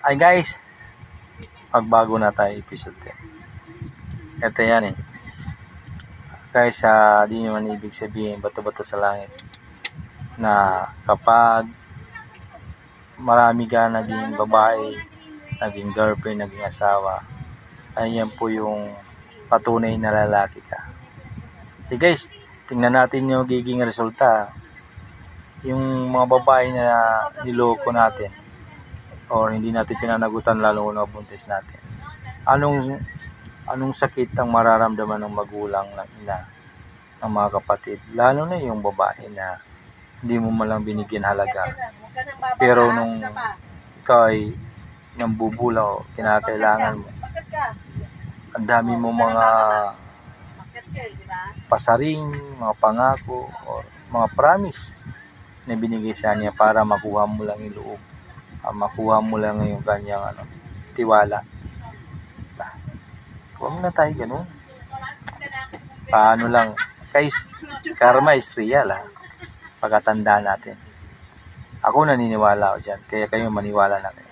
Ay guys, magbago na tayo episode 10. Ito yan eh. Guys, di naman ibig sabihin bato-bato sa langit na kapag marami ka naging babae, naging girlfriend, naging asawa, ay yan po yung patunay na lalaki ka. So guys, tingnan natin yung giging resulta. Yung mga babae na niloko natin o hindi natin pinanagutan, lalo na buntis natin, anong sakit ang mararamdaman ng magulang, ng ina, ng mga kapatid, lalo na yung babae na hindi mo malang binigyan halaga, pero nung ikaw ay nambubula o kinakailangan mo, ang dami mo mga pasaring, mga pangako o mga promise na binigay sa niya para makuha mo lang yung loob, makuha mo lang yung kanyang tiwala. Huwag na tayo ganun. Paano lang, guys, karma is real pagkatanda natin. Ako naniniwala ako dyan, kaya kayo maniwala na kayo.